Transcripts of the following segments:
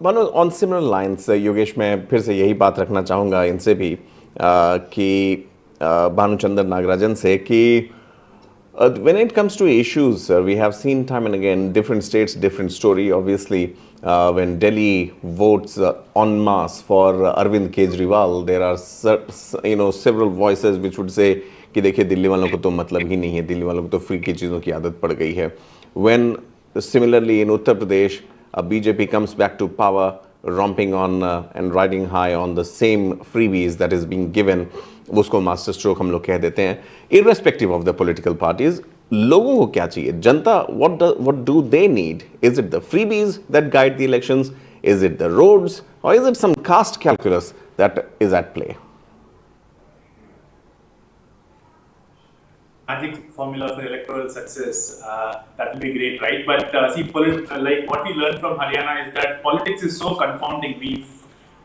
मानो on similar lines Yogesh, मैं फिर से यही बात रखना चाहूँगा इनसे भी कि भानुचंद्र नागराजन से कि when it comes to issues, we have seen time and again different states, different story. Obviously, when Delhi votes en masse for Arvind Kejriwal, there are several voices which would say कि देखिए दिल्ली वालों को तो मतलब ही नहीं है, दिल्ली वालों को तो फ्री की चीज़ों की आदत पड़ गई है. When similarly in Uttar Pradesh, BJP comes back to power, romping on and riding high on the same freebies that is being given, उसको मास्टर स्ट्रोक हम लोग कह देते हैं. Irrespective of the political parties, लोगों को क्या चाहिए, जनता, what do they need? Is it the freebies that guide the elections? Is it the roads? Or is it some caste calculus that is at play? Magic formula for electoral success, that will be great, right? But see, like what we learned from Haryana is that politics is so confounding.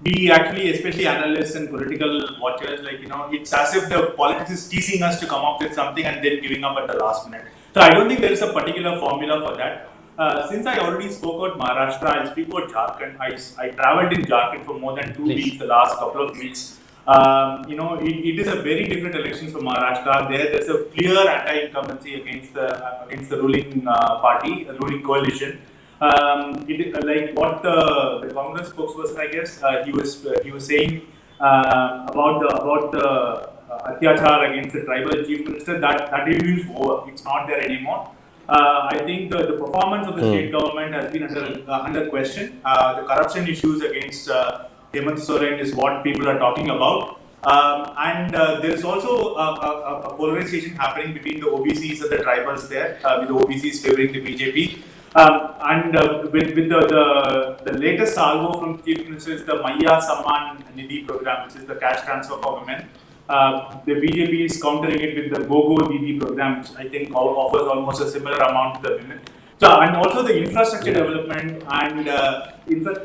We actually, especially analysts and political watchers, like, it's as if the politics is teasing us to come up with something and then giving up at the last minute. So I don't think there is a particular formula for that. Since I already spoke about Maharashtra, I'll speak about Jharkhand. I traveled in Jharkhand for more than 2 weeks the last couple of weeks. It is a very different election from Maharashtra. There's a clear anti-incumbency against the ruling party, the ruling coalition. Like what the Congress spokesperson, I guess, he was saying about the Atyachar against the tribal chief minister, that issue is over. It's not there anymore. I think the performance of the state government has been under question. The corruption issues against Hemant Soren is what people are talking about. And there is also a polarization happening between the OBCs and the tribals there, with the OBCs favoring the BJP. With the latest salvo from Chief Minister is the Maya Samman Nidhi program, which is the cash transfer for women. The BJP is countering it with the Gogo Didi program, which I think offers almost a similar amount to the women. So, and also the infrastructure development, and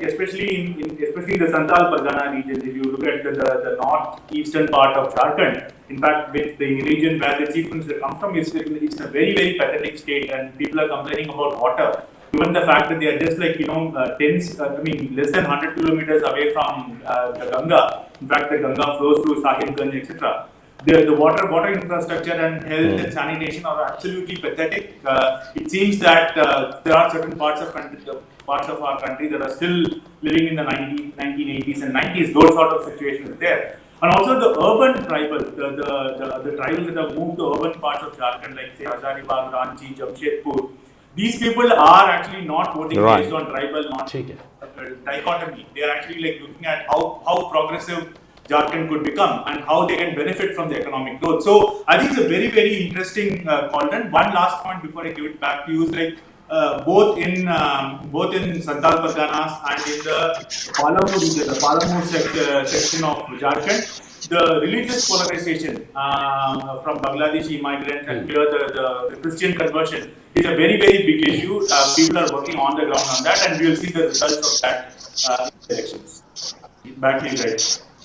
especially in the Santal Pargana region. If you look at the northeastern part of Jharkhand, in fact, with the region where the chief minister comes from, it's a very, very pathetic state, and people are complaining about water. Given the fact that they are just like less than 100 kilometers away from the Ganga. In fact, the Ganga flows through Sahibganj, etc. The water infrastructure and health and sanitation are absolutely pathetic. It seems that there are certain parts of our country that are still living in the 1980s and 90s. Those sort of situations are there. And also the urban tribal, the tribals that have moved to urban parts of Jharkhand, like say Hazaribagh, Ranchi, Jamshedpur. These people are actually not voting based on tribal dichotomy. They are actually like looking at how progressive Jharkhand could become and how they can benefit from the economic growth. So I think it's a very, very interesting content. One last point before I give it back to you is like both in Santal Parganas and in the Palamu region, the Palamu section of Jharkhand, the religious polarization from Bangladeshi migrants and here the Christian conversion is a very, very big issue. People are working on the ground on that, and we will see the results of that elections. Back to you guys.